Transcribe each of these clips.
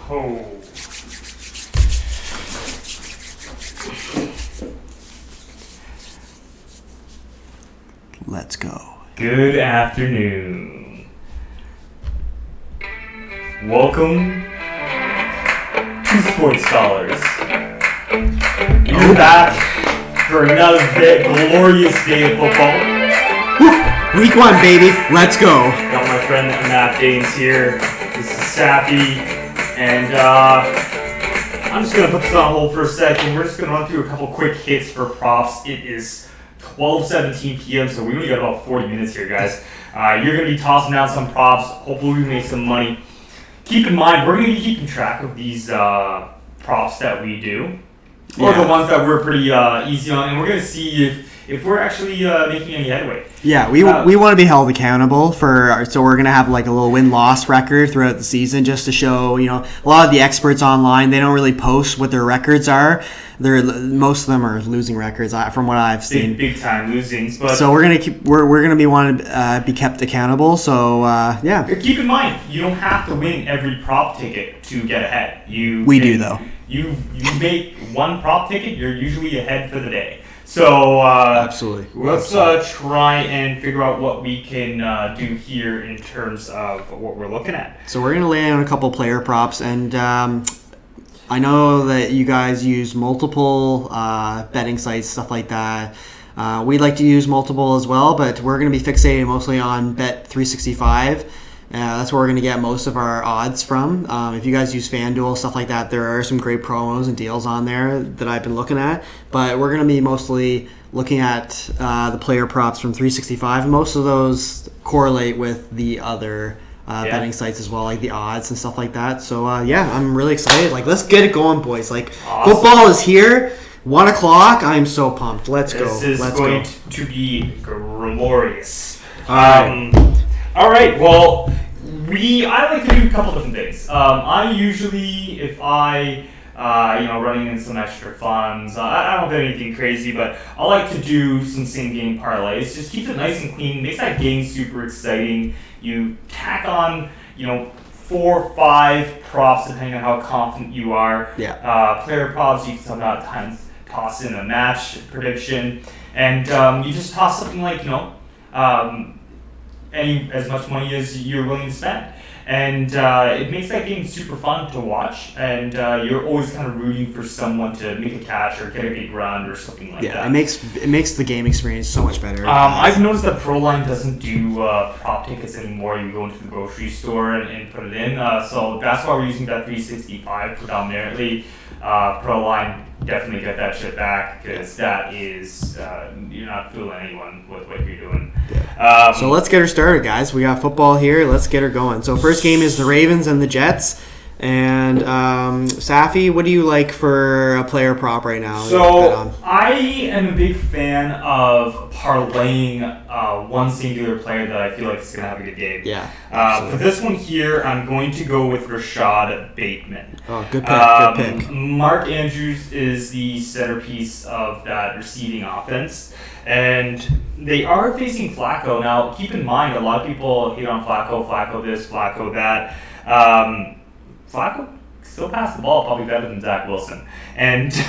ho. Let's go. Good afternoon. Welcome to Sports Scholars. You're back for another glorious day of football. Woo! Week 1, baby. Let's go. Got my friend Matt Danes here. This is Sappy. And I'm just going to put this on hold for a second. We're just going to run through a couple quick hits for props. It is 12:17 p.m., so we only got about 40 minutes here, guys. You're going to be tossing down some props. Hopefully we make some money. Keep in mind, we're going to be keeping track of these props that we do. Or the ones that we're pretty easy on, and we're going to see if we're actually making any headway. Yeah, we want to be held accountable so we're going to have like a little win-loss record throughout the season just to show, a lot of the experts online, they don't really post what their records are. Most of them are losing records from what I've seen. Big time losings. But so we're going to be wanting to be kept accountable. So yeah. Keep in mind, you don't have to win every prop ticket to get ahead. We do though. You make one prop ticket, you're usually ahead for the day. So absolutely. Let's try and figure out what we can do here in terms of what we're looking at. So we're going to lay on a couple player props, and I know that you guys use multiple betting sites, stuff like that. We like to use multiple as well, but we're going to be fixating mostly on Bet365. That's where we're going to get most of our odds from. If you guys use FanDuel, stuff like that, there are some great promos and deals on there that I've been looking at. But we're going to be mostly looking at the player props from 365. And most of those correlate with the other betting sites as well, like the odds and stuff like that. So, I'm really excited. Let's get it going, boys. Awesome. Football is here. 1 o'clock. I'm so pumped. Let's go. This is going to be glorious. All right. Well, I like to do a couple different things. I usually, if I, running in some extra funds, I don't bet anything crazy, but I like to do some same game parlays. Just keeps it nice and clean, makes that game super exciting. You tack on, 4 or 5 props depending on how confident you are. Yeah. Player props, you can sometimes toss in a match prediction, and you just toss something like, as much money as you're willing to spend. And it makes that game super fun to watch, and you're always kind of rooting for someone to make a catch or get a big run or something like that. Yeah, it makes the game experience so much better. I've noticed that Proline doesn't do prop tickets anymore. You go into the grocery store and put it in. So that's why we're using that 365 predominantly. Proline, definitely get that shit back, because that is, you're not fooling anyone with what you're doing. Yeah. So let's get her started, guys. We got football here. Let's get her going. So first game is the Ravens and the Jets. And Safi, what do you like for a player prop right now? So I am a big fan of parlaying one singular player that I feel like is going to have a good game. Yeah. For this one here, I'm going to go with Rashad Bateman. Oh, good pick. Good pick. Mark Andrews is the centerpiece of that receiving offense. And they are facing Flacco. Now, keep in mind, a lot of people hate on Flacco this, Flacco that. Flacco still passed the ball probably better than Zach Wilson. And, so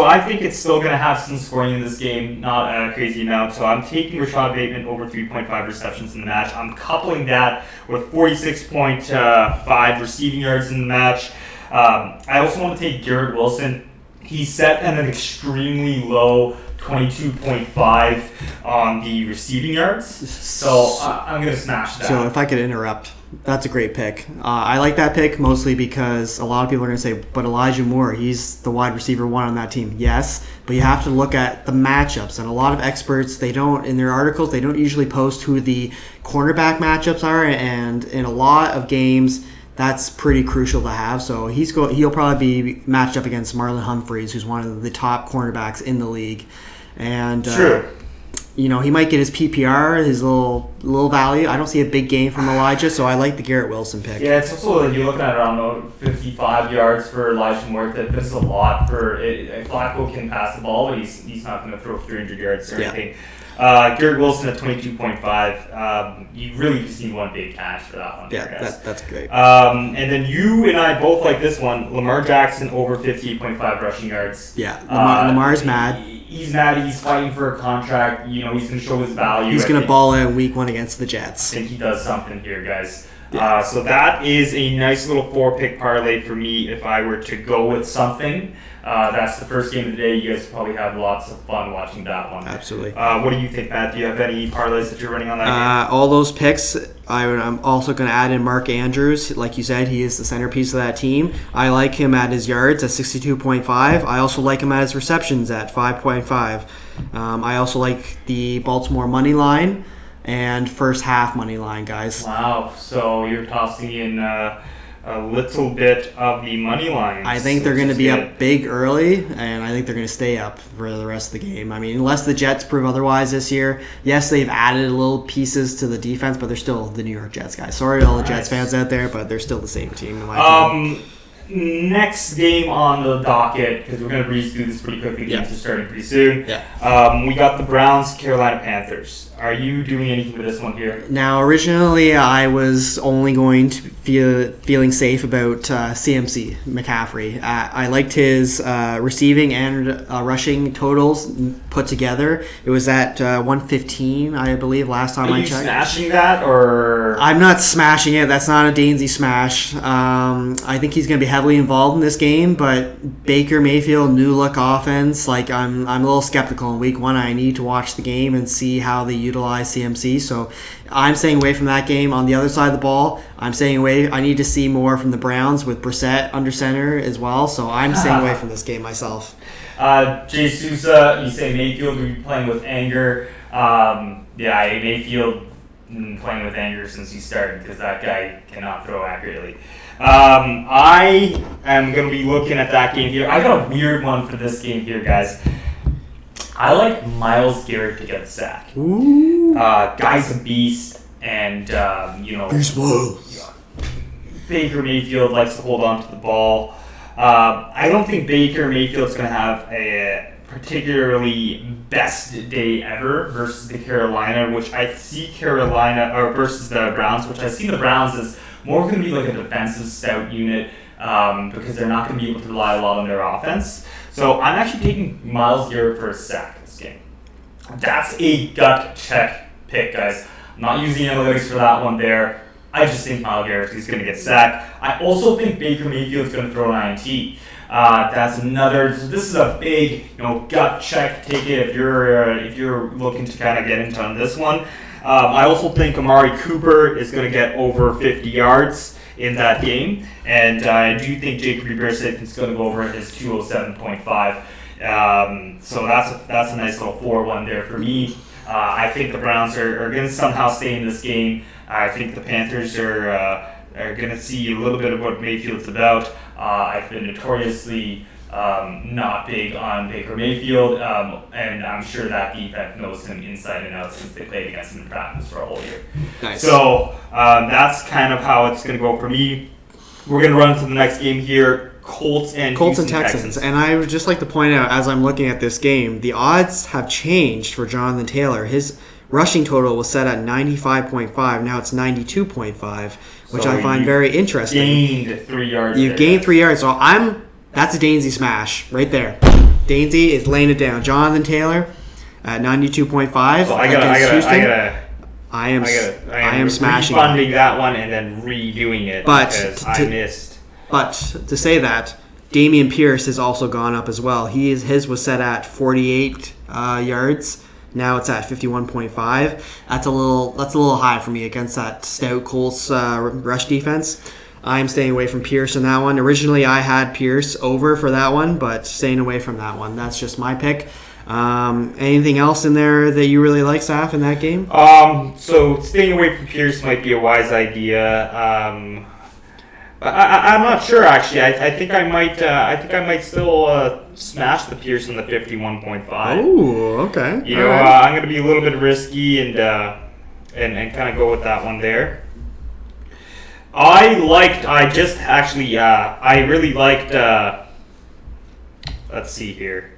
I think it's still going to have some scoring in this game, not a crazy amount. So I'm taking Rashad Bateman over 3.5 receptions in the match. I'm coupling that with 46.5 receiving yards in the match. I also want to take Garrett Wilson. He's set at an extremely low 22.5 on the receiving yards. So I'm going to smash that. So if I could interrupt, that's a great pick. I like that pick mostly because a lot of people are going to say, but Elijah Moore, he's the wide receiver 1 on that team. Yes, but you have to look at the matchups. And a lot of experts, in their articles, they don't usually post who the cornerback matchups are. And in a lot of games, that's pretty crucial to have. So he'll probably be matched up against Marlon Humphreys, who's one of the top cornerbacks in the league. And True. He might get his PPR, his little value. I don't see a big game from Elijah, so I like the Garrett Wilson pick. Yeah, it's also you're looking at around 55 yards for Elijah Moore. That's a lot for it. Flacco can pass the ball, but he's not going to throw 300 yards or anything. Garrett Wilson at 22.5. You really just need one big cash for that one. Yeah, that's great. And then you and I both like this one. Lamar Jackson over 58.5 rushing yards. Yeah, Lamar's mad. He's mad. He's fighting for a contract. He's going to show his value. He's going to ball out week 1 against the Jets. I think he does something here, guys. So that is a nice little 4-pick parlay for me if I were to go with something. That's the first game of the day. You guys probably have lots of fun watching that one. Absolutely. What do you think, Matt? Do you have any parlays that you're running on that game? All those picks, I'm also going to add in Mark Andrews. Like you said, he is the centerpiece of that team. I like him at his yards at 62.5. I also like him at his receptions at 5.5. I also like the Baltimore money line and first half money line, guys. Wow. So you're tossing in a little bit of the money lines. I think they're going to be up big early, and I think they're going to stay up for the rest of the game. I mean, unless the Jets prove otherwise this year. Yes, they've added little pieces to the defense, but they're still the New York Jets, guys. Sorry to all the Jets fans out there, but they're still the same team in my opinion. Next game on the docket, because we're going to breeze through this pretty quickly. Games are starting pretty soon. Yeah. We got the Browns, Carolina Panthers. Are you doing anything with this one here? Now, originally, I was only going to feeling safe about CMC McCaffrey. I liked his receiving and rushing totals put together. It was at 115, I believe, last time I checked. Are you smashing that, or...? I'm not smashing it. That's not a Dainsy smash. I think he's going to be heavily involved in this game, but Baker Mayfield, new look offense, I'm a little skeptical in week 1. I need to watch the game and see how they utilize CMC, so I'm staying away from that game. On the other side of the ball, I'm staying away. I need to see more from the Browns with Brissett under center as well, so I'm staying away from this game myself. Jay Sousa, you say Mayfield will be playing with anger. Mayfield playing with anger since he started because that guy cannot throw accurately. I am going to be looking at that game here. I got a weird one for this game here, guys. I like Myles Garrett to get a sack. Ooh. Guy's a beast, and Baker Mayfield likes to hold on to the ball. I don't think Baker Mayfield's going to have a particularly best day ever versus the Carolina, which I see versus the Browns, which I see the Browns as more going to be like a defensive stout unit because they're not going to be able to rely a lot on their offense. So I'm actually taking Myles Garrett for a sack this game. That's a gut check pick, guys. I'm not using analytics for that one there. I just think Myles Garrett is going to get sacked. I also think Baker Mayfield is going to throw an INT. That's another. This is a big, gut check. Take it if you're looking to kind of get into on this one. I also think Amari Cooper is going to get over 50 yards in that game, and I do think Jacoby Brissett is going to go over his 207.5. So that's a nice little 4-1 there for me. I think the Browns are going to somehow stay in this game. I think the Panthers are going to see a little bit of what Mayfield's about. I've been notoriously not big on Baker Mayfield, and I'm sure that defense knows him inside and out since they played against him in practice for a whole year. Nice. So that's kind of how it's going to go for me. We're going to run to the next game here. Colts and Texans. And I would just like to point out, as I'm looking at this game, the odds have changed for Jonathan Taylor. His rushing total was set at 95.5. Now it's 92.5, which I find very interesting. Gained 3 yards. You've gained 3 yards. So that's a Dainsy smash right there. Dainsy is laying it down. Jonathan Taylor at 92.5. So I am smashing refunding that one and then redoing it because I missed. But to say that, Dameon Pierce has also gone up as well. His was set at 48 yards. Now it's at 51.5. That's a little high for me against that stout Colts rush defense. I'm staying away from Pierce in that one. Originally, I had Pierce over for that one, but staying away from that one. That's just my pick. Anything else in there that you really like, Saf, in that game? So staying away from Pierce might be a wise idea. I'm not sure actually. I think I might still smash the Pierce in the 51.5. Oh, okay. I'm going to be a little bit risky and kind of go with that one there. I really liked. Let's see here.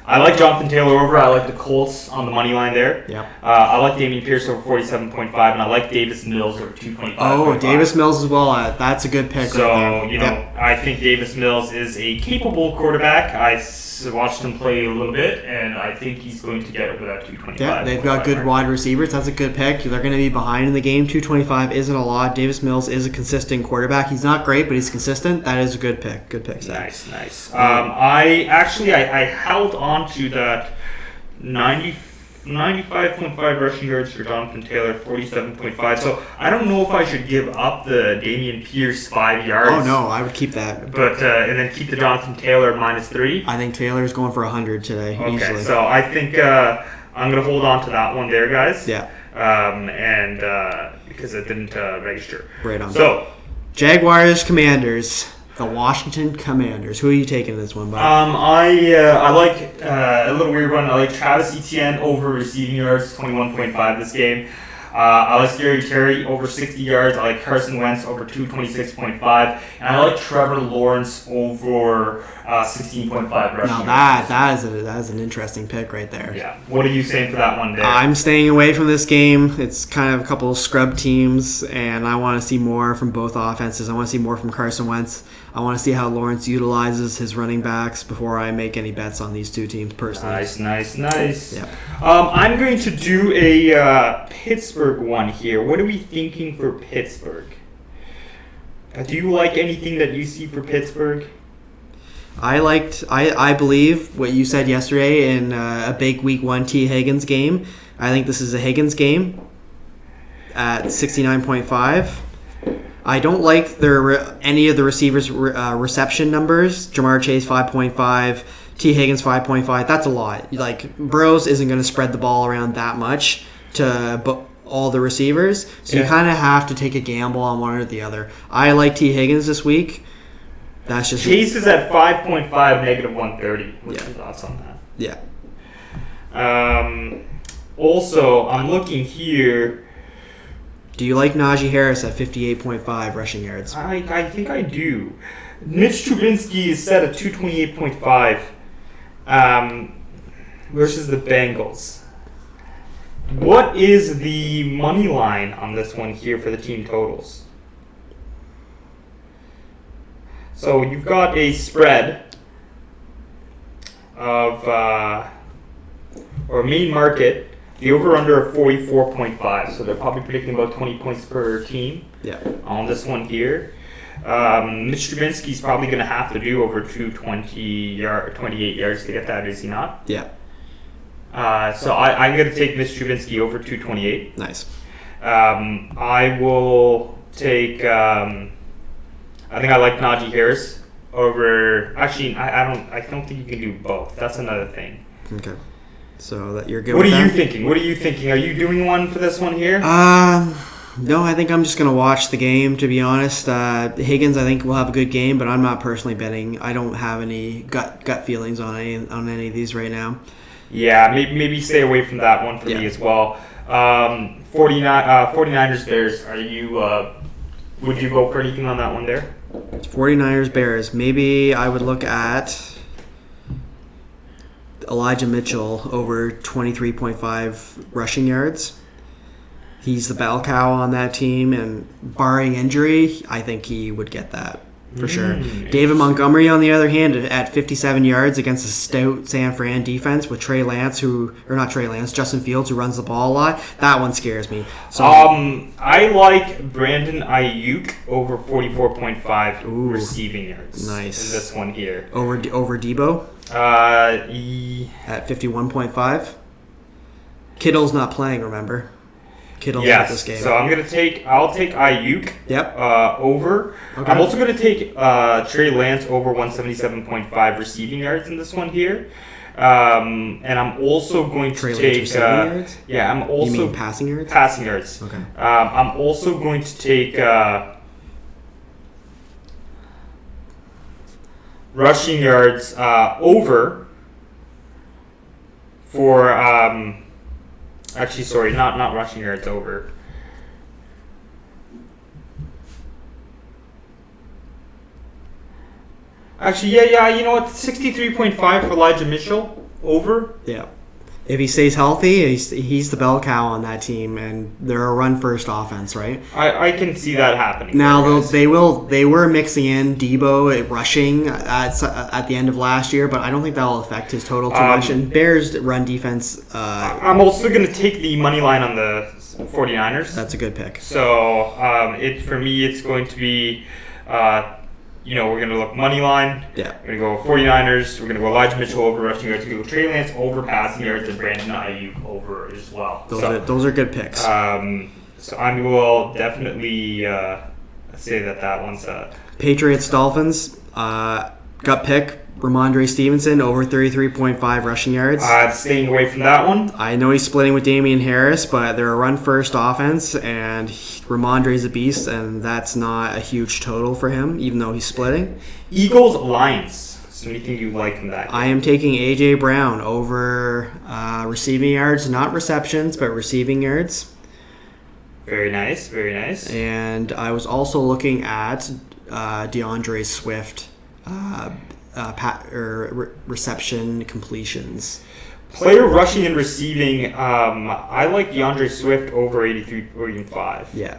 I like Jonathan Taylor over. I like the Colts on the money line there. Yep. I like Dameon Pierce over 47.5, and I like Davis Mills over 225. Oh, Davis Mills as well. That's a good pick. So, right there. I think Davis Mills is a capable quarterback. I watched him play a little bit, and I think he's going to get over that 225. Yeah, they've got good wide receivers. That's a good pick. They're going to be behind in the game. 225 isn't a lot. Davis Mills is a consistent quarterback. He's not great, but he's consistent. That is a good pick. Good pick, Zach. Nice. I held on to that 95.5 rushing yards for Jonathan Taylor, 47.5. So I don't know if I should give up the Dameon Pierce 5 yards. Oh no, I would keep that. But and then keep the Jonathan Taylor -3. I think Taylor's going for 100 today. Okay, easily. so I think I'm gonna hold on to that one there, guys. Yeah. And because it didn't register. Right on. So Jaguars, Commanders. The Washington Commanders. Who are you taking this one by? I like a little weird one. I like Travis Etienne over receiving yards, 21.5 this game. I like Scary Terry over 60 yards. I like Carson Wentz over 226.5, and I like Trevor Lawrence over 16.5 rushing. Now that is an interesting pick right there. Yeah. What are you saying for that one, Dave? I'm staying away from this game. It's kind of a couple of scrub teams, and I want to see more from both offenses. I want to see more from Carson Wentz. I want to see how Lawrence utilizes his running backs before I make any bets on these two teams personally. Nice. Yep. I'm going to do a Pittsburgh one here. What are we thinking for Pittsburgh? Do you like anything that you see for Pittsburgh? I believe what you said yesterday in a big Week 1 T. Higgins game. I think this is a Higgins game at 69.5. I don't like any of the receivers' reception numbers. Jamar Chase 5.5, T. Higgins 5.5. That's a lot. Like Burrows isn't going to spread the ball around that much to all the receivers, so you kind of have to take a gamble on one or the other. I like T. Higgins this week. That's just Chase is at 5.5, -130. What's your thoughts on that? Yeah. Also, I'm looking here. Do you like Najee Harris at 58.5 rushing yards? I think I do. Mitch Trubisky is set at 228.5 versus the Bengals. What is the money line on this one here for the team totals? So you've got a spread of, or main market, the over-under of 44.5. So they're probably predicting about 20 points per team on this one here. Mitch Trubisky's probably going to have to do over 28 yards to get that, is he not? Yeah. So I'm going to take Mitch Trubisky over 228. Nice. I will take. I think I like Najee Harris over. Actually, I don't think you can do both. That's another thing. Okay. So that you're good. What are you thinking? Are you doing one for this one here? No, I think I'm just gonna watch the game. To be honest, Higgins I think will have a good game, but I'm not personally betting. I don't have any gut feelings on any of these right now. Yeah, maybe stay away from that one for me as well. 49ers Bears. Are you? Would you go for anything on that one there? 49ers Bears. Maybe I would look at Elijah Mitchell over 23.5 rushing yards. He's the bell cow on that team, and barring injury, I think he would get that for sure. David Montgomery, on the other hand, at 57 yards against a stout San Fran defense with Justin Fields, who runs the ball a lot. That one scares me. So, I like Brandon Ayuk over 44.5 receiving yards. Nice. In this one here. Over Debo? At 51.5. Kittle's not playing, remember? Kittle's at this game. So I'll take Ayuk over. Okay. I'm also gonna take Trey Lance over 177.5 receiving yards in this one here. And I'm also going to take yards? I'm also You mean passing yards? Passing yards. Okay. I'm also going to take rushing yards over for actually, sorry, not rushing yards over. Actually, you know what? 63.5 for Elijah Mitchell over. Yeah. If he stays healthy, he's the bell cow on that team, and they're a run-first offense, right? I can see that happening. Now they were mixing in Debo rushing at the end of last year, but I don't think that will affect his total too much. And Bears run defense. I'm also going to take the money line on the 49ers. That's a good pick. So for me, it's going to be. We're going to look money line. Yeah. We're going to go 49ers. We're going to go Elijah Mitchell over rushing yards. We're going to go Trey Lance over passing yards and Brandon Ayuk over as well. Those are good picks. So I will definitely say that one's Patriots Dolphins. Gut pick. Ramondre Stevenson over 33.5 rushing yards. Staying away from that one. I know he's splitting with Damian Harris, but they're a run-first offense, and Ramondre's a beast, and that's not a huge total for him, even though he's splitting. Eagles Lions. Is there anything you like in that game? I am taking A.J. Brown over receiving yards, not receptions, but receiving yards. Very nice, very nice. And I was also looking at DeAndre Swift. Reception completions. Player rushing and receiving. I like DeAndre Swift over 83 or even 5. Yeah.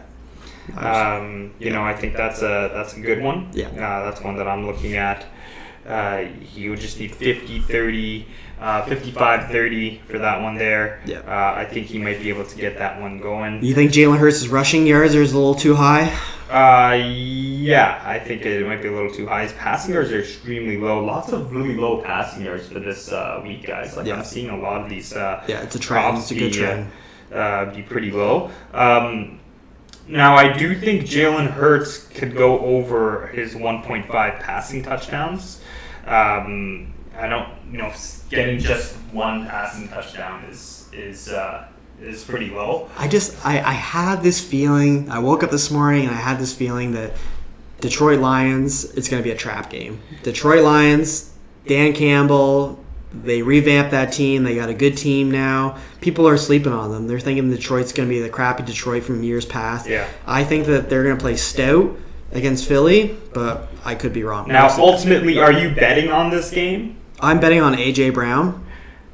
I think that's a good one. Yeah. That's one that I'm looking at. He would just need 50-30, 55-30 for that one there. Yeah. I think he might be able to get that one going. You think Jalen Hurts' rushing yards are a little too high? Yeah, I think it might be a little too high. His passing yards are extremely low. Lots of really low passing yards for this week, guys. I'm seeing a lot of these. It's a trend. It's a good trend. Be pretty low. Now, I do think Jalen Hurts could go over his 1.5 passing touchdowns. I don't, getting just one passing touchdown is pretty low. I have this feeling. I woke up this morning and I had this feeling that Detroit Lions, it's going to be a trap game. Detroit Lions, Dan Campbell, they revamped that team. They got a good team now. People are sleeping on them. They're thinking Detroit's going to be the crappy Detroit from years past. Yeah. I think that they're going to play stout against Philly, but I could be wrong. Now, ultimately, are you betting on this game? I'm betting on A.J. Brown.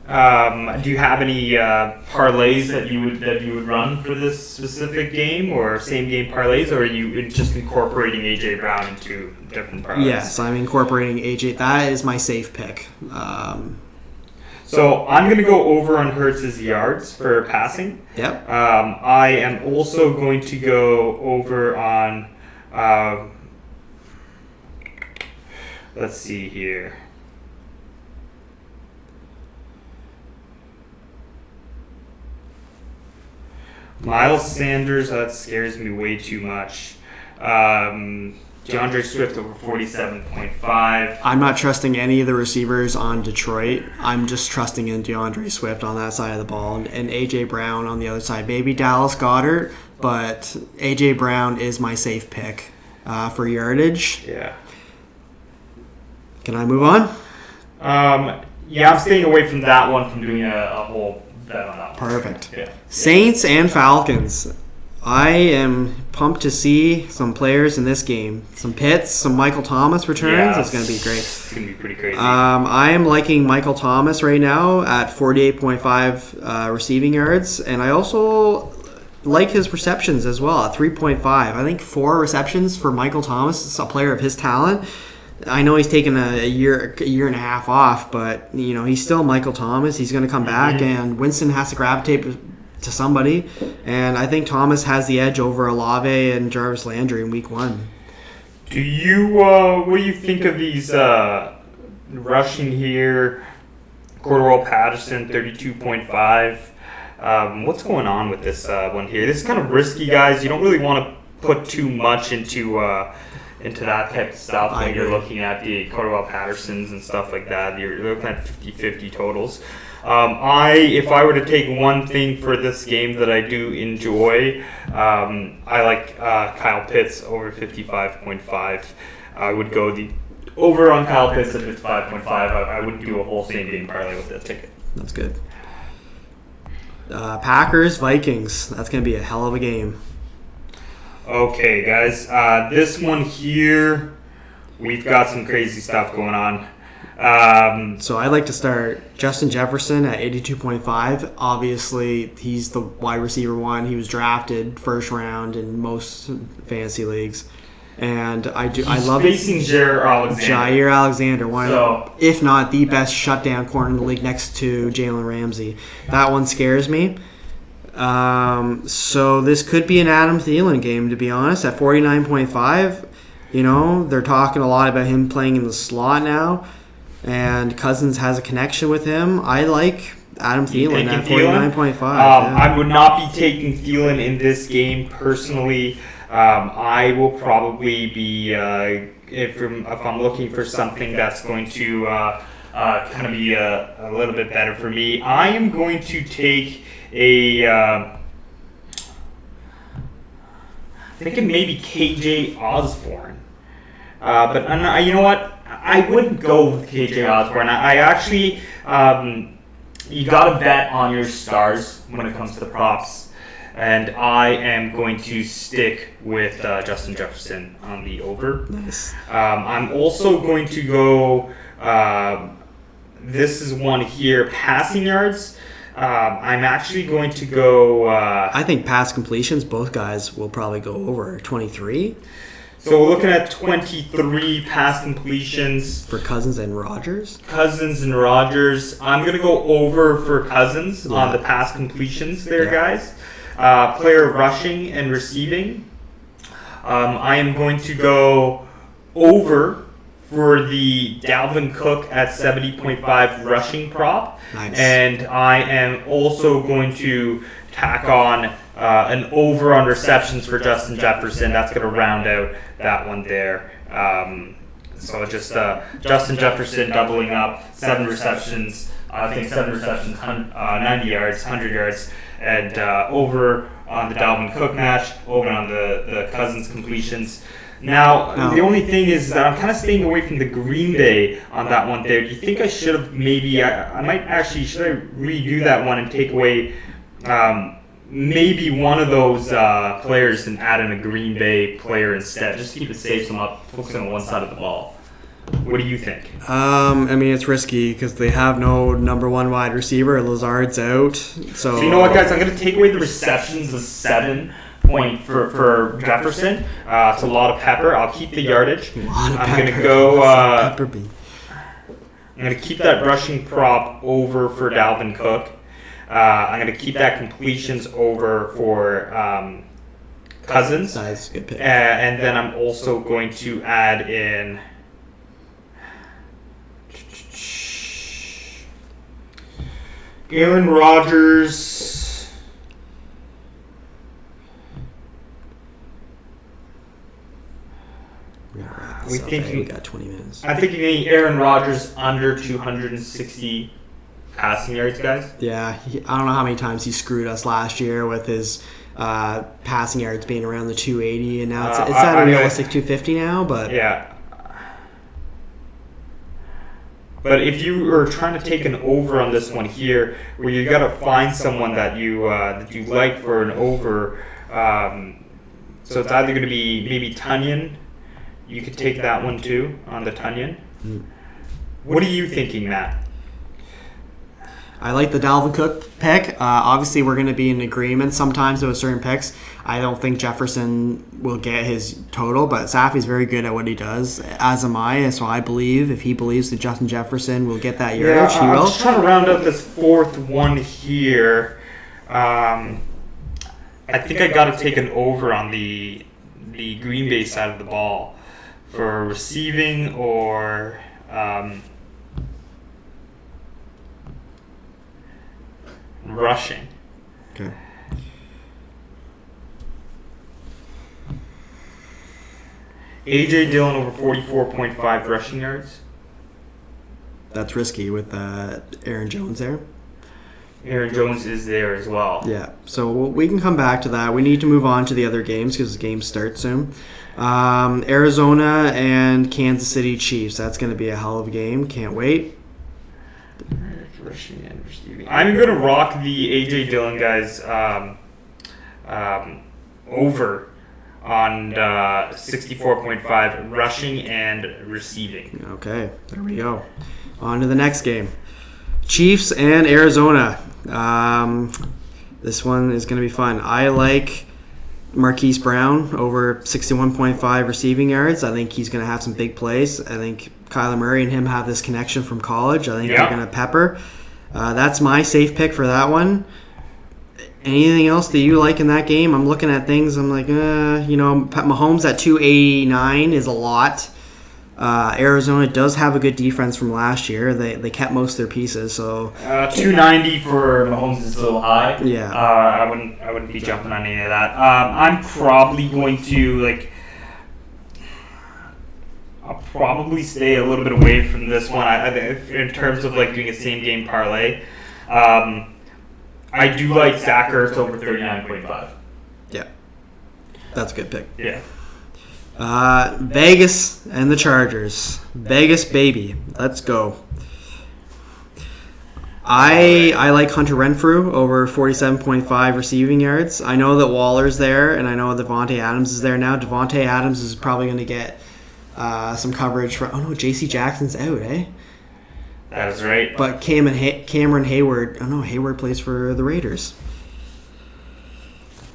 Do you have any parlays that you would run for this specific game, or same game parlays, or are you just incorporating A.J. Brown into different parlays? Yes, I'm incorporating A.J. That is my safe pick. So I'm going to go over on Hurts' yards for passing. Yep. I am also going to go over on. Let's see here. Miles Sanders, that scares me way too much. DeAndre Swift over 47.5. I'm not trusting any of the receivers on Detroit. I'm just trusting in DeAndre Swift on that side of the ball and A.J. Brown on the other side. Maybe Dallas Goedert, but A.J. Brown is my safe pick for yardage. Yeah. Can I move on? Yeah, I'm staying away from that one, from doing a whole bet on that one. Perfect. Yeah. Saints and Falcons. I am pumped to see some players in this game. Some Pitts, some Michael Thomas returns. It's going to be great. It's going to be pretty crazy. I am liking Michael Thomas right now at 48.5 receiving yards. And I also like his receptions as well at 3.5. I think 4 receptions for Michael Thomas. It's a player of his talent. I know he's taken a year and a half off, but he's still Michael Thomas. He's going to come back, and Winston has to gravitate to somebody. And I think Thomas has the edge over Olave and Jarvis Landry in week 1. Do you what do you think of these rushing here? Cordell Patterson 32.5. What's going on with this one here? This is kind of risky, guys. You don't really want to put too much into that type of stuff when you're looking at the Cordell Pattersons and stuff like that. You're looking at 50-50 totals. If I were to take one thing for this game that I do enjoy, I like Kyle Pitts over 55.5. I would go the over on Kyle Pitts at 55.5. I wouldn't do a whole same game parlay with that ticket. That's good. Packers, Vikings. That's going to be a hell of a game. Okay, guys. This one here, we've got some crazy stuff going on. So I'd like to start Justin Jefferson at 82.5. Obviously, he's the wide receiver one. He was drafted first round in most fantasy leagues. And I love facing Jair Alexander, if not the best shutdown corner in the league next to Jalen Ramsey. That one scares me. So this could be an Adam Thielen game, to be honest, at 49.5. They're talking a lot about him playing in the slot now, and Cousins has a connection with him. I like Adam Thielen at 49.5. I would not be taking Thielen in this game personally. I will probably be if I'm looking for something that's going to kind of be a little bit better for me. I am going to take I'm thinking maybe KJ Osborne. But you know what? I wouldn't go with KJ Osborne. I actually, you got to bet on your stars when it comes to the props. And I am going to stick with Justin Jefferson on the over. Nice. I'm also going to go, this is one here, passing yards. I'm actually going to go... I think pass completions, both guys will probably go over 23. So we're looking at 23 pass completions. For Cousins and Rodgers? Cousins and Rodgers. I'm going to go over for Cousins on the pass completions there, guys. Player rushing and receiving. I am going to go over for the Dalvin Cook at 70.5 rushing prop. Nice. And I am also going to tack on an over on receptions for Justin Jefferson. That's going to round out that one there. So just Justin Jefferson doubling up, 7 receptions. I think 7 receptions, 90 yards, 100 yards. And over on the Dalvin Cook match, over on the Cousins completions. Now, the only thing is that I'm kind of staying away from the Green Bay on that one there. Do you think I should have maybe, I might actually, should I redo that one and take away maybe one of those players and add in a Green Bay player instead? Just keep it safe so I'm not focusing on one side of the ball. What do you think? It's risky because they have no number one wide receiver. Lazard's out. So you know what, guys? I'm going to take away the receptions of 7 point for Jefferson. It's a lot of pepper. I'll keep the yardage. I'm going to go... I'm going to keep that rushing prop over for Dalvin Cook. I'm going to keep that completions over for Cousins. Nice, good pick. And then I'm also going to add in... Aaron Rodgers. We got 20 minutes. I'm thinking Aaron Rodgers under 260 passing yards, guys. Yeah, I don't know how many times he screwed us last year with his passing yards being around the 280, and now it's at a realistic 250 now. But yeah. But if you are trying to take an over on this one here, where you got to find someone that you like for an over, so it's either going to be maybe Tunyon. You could take that one too on the Tunyon. What are you thinking, Matt? I like the Dalvin Cook pick. Obviously, we're going to be in agreement sometimes with certain picks. I don't think Jefferson will get his total, but Safi's very good at what he does, as am I. So I believe if he believes that Justin Jefferson will get that yardage, he will. I'm just trying to round out this fourth one here. I think I got to take an over on the Green Bay side of the ball for receiving or... rushing. Okay. A.J. Dillon over 44.5 rushing yards. That's risky with Aaron Jones there. Aaron Jones is there as well. Yeah, so we can come back to that. We need to move on to the other games because the games start soon. Arizona and Kansas City Chiefs. That's going to be a hell of a game. Can't wait. Rushing and receiving. I'm going to rock the A.J. Dillon guys over on 64.5 rushing and receiving. Okay, there we go. On to the next game. Chiefs and Arizona. This one is going to be fun. I like Marquise Brown over 61.5 receiving yards. I think he's going to have some big plays. I think Kyler Murray and him have this connection from college. I think they're going to pepper. That's my safe pick for that one. Anything else that you like in that game? I'm looking at things. I'm like, Mahomes at 289 is a lot. Arizona does have a good defense from last year. They kept most of their pieces. So 290 for Mahomes is a little high. Yeah. I wouldn't be jumping on any of that. I'm probably going to I'll probably stay a little bit away from this one. In terms of doing a same game parlay. I do like Zach Ertz over 39.5. Yeah, that's a good pick. Yeah. Vegas and the Chargers. Vegas, baby. Let's go. I like Hunter Renfrew over 47.5 receiving yards. I know that Waller's there, and I know Devontae Adams is there now. Devontae Adams is probably going to get some coverage from... Oh, no, J.C. Jackson's out, eh? That is right. But Cameron Hayward... Oh, no, Hayward plays for the Raiders.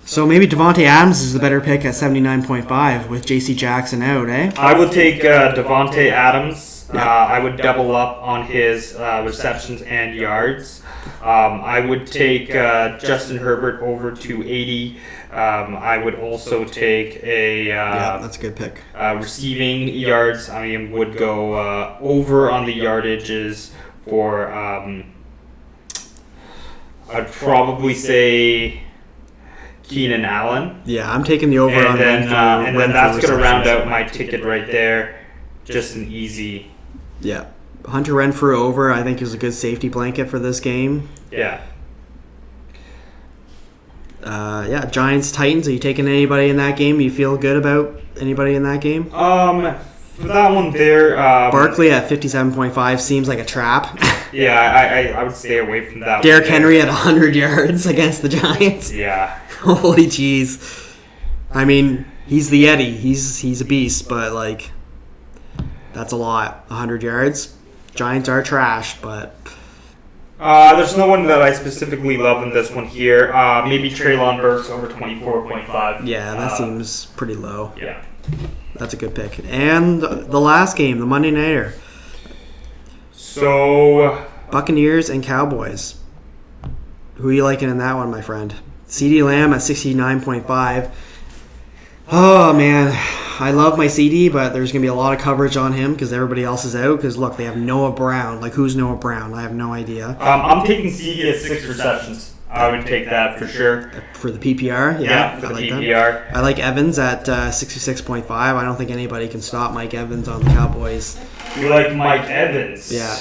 So maybe Devontae Adams is the better pick at 79.5 with J.C. Jackson out, eh? I would take Devontae Adams. I would double up on his receptions and yards. I would take Justin Herbert over 280. I would also take that's a good pick. Receiving yards. I would go over on the yardages for. I'd probably say Keenan Allen. Yeah, I'm taking the over on Renfrew. And then that's going to round out my ticket right there. Just an easy. Yeah. Hunter Renfrew over, I think, is a good safety blanket for this game. Yeah. Giants, Titans. Are you taking anybody in that game? You feel good about anybody in that game? For that one there... Barkley at 57.5 seems like a trap. Yeah, I would stay away from that. Derrick Henry at 100 yards against the Giants. Yeah. Holy jeez. I mean, he's the Yeti. He's a beast, but, that's a lot. 100 yards. Giants are trash, but... there's no one that I specifically love in this one here. Maybe Treylon Burks over 24.5. Yeah, that seems pretty low. Yeah. That's a good pick. And the last game, the Monday Nighter. So... Buccaneers and Cowboys. Who are you liking in that one, my friend? CeeDee Lamb at 69.5. Oh, man. I love my CD, but there's going to be a lot of coverage on him because everybody else is out. Because, look, they have Noah Brown. Who's Noah Brown? I have no idea. I'm taking CD at 6 receptions. I would take that for sure. For the PPR? Yeah, for the PPR. That. I like Evans at 66.5. I don't think anybody can stop Mike Evans on the Cowboys. You like Mike Evans? Yeah.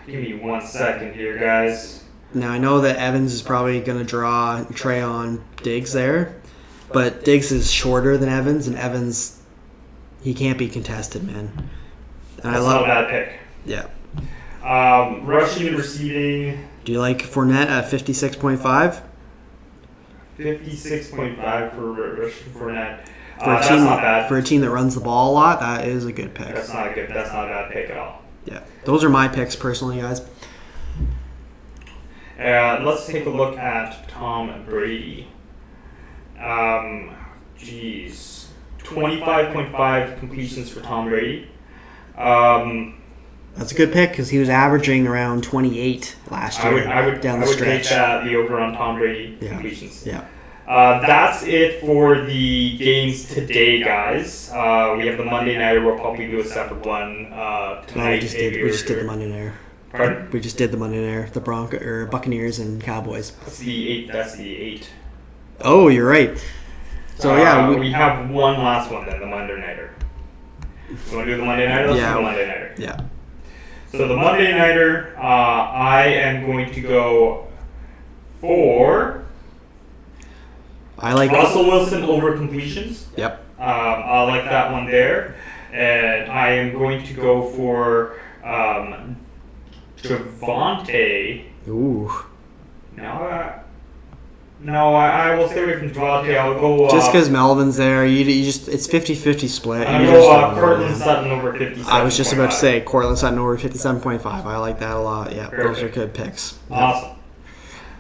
Give me 1 second here, guys. Now, I know that Evans is probably going to draw Trayon Diggs there. But Diggs is shorter than Evans, and Evans, he can't be contested, man. And That's not a bad pick. Yeah. Rushing and receiving. Do you like Fournette at 56.5? 56.5 for rushing Fournette. That's not bad. For a team that runs the ball a lot, that is a good pick. That's not a bad pick at all. Yeah. Those are my picks, personally, guys. Let's take a look at Tom Brady. 25.5 completions for Tom Brady. That's a good pick because he was averaging around 28 last year. I would down the stretch. take the over on Tom Brady completions. Yeah. That's it for the games today, guys. We have the Monday Nighter. We'll probably do a separate one tonight. No, we just did the Monday Nighter. Pardon? We just did the Monday Nighter. The Buccaneers and Cowboys. That's the 8. Oh, you're right. So we have one last one then, the Monday Nighter. You want to do the Monday Nighter? Let's do the Monday Nighter. Yeah. So the Monday Nighter, I am going to go for Russell Wilson over completions. Yep. I like that one there. And I am going to go for Javonte. Ooh. No, No, I will stay away from Devontae. I'll go... Just because Melvin's there, you just it's 50-50 split. I'll go Cortland Sutton over 57. I was just about to say Cortland Sutton over 57.5. I like that a lot. Yeah, Perfect. Those are good picks. Awesome.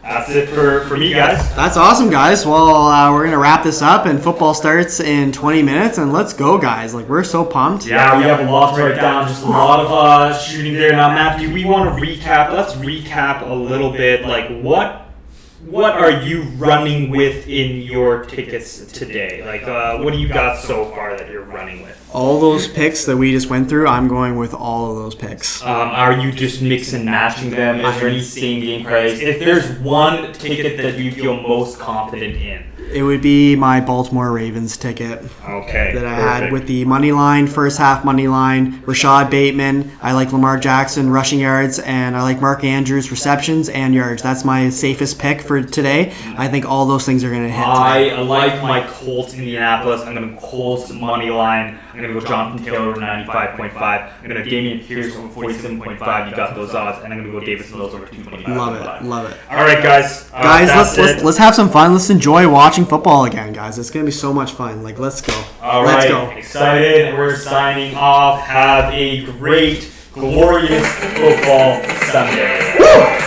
That's it for me, guys. That's awesome, guys. Well, we're going to wrap this up, and football starts in 20 minutes, and let's go, guys. Like, we're so pumped. Yeah, we have a lot to write down, just a lot of shooting there. Now, Matt, do we want to recap? Let's recap a little bit. Like, what are you running with in your tickets today? Like, what do you got so far that you're running with? All those picks that we just went through, I'm going with all of those picks. Are you just mix and matching them? Is there any same game price? If there's one ticket that you feel most confident in, it would be my Baltimore Ravens ticket. Okay. That I had with the money line, first half money line, Rashad Bateman. I like Lamar Jackson rushing yards, and I like Mark Andrews receptions and yards. That's my safest pick for today. I think all those things are going to hit today. I like my Colts Indianapolis. I'm going to Colts money line. I'm going to go Jonathan Taylor 95.5. I'm going to Damian Pierce over 47.5. You got those odds. And I'm going to go Davis Mills over 225. Love it. All right, guys. Let's have some fun. Let's enjoy watching football again, guys. It's going to be so much fun. Like, let's go. All let's right. go. Excited. We're signing off. Have a great, glorious football Sunday. Woo!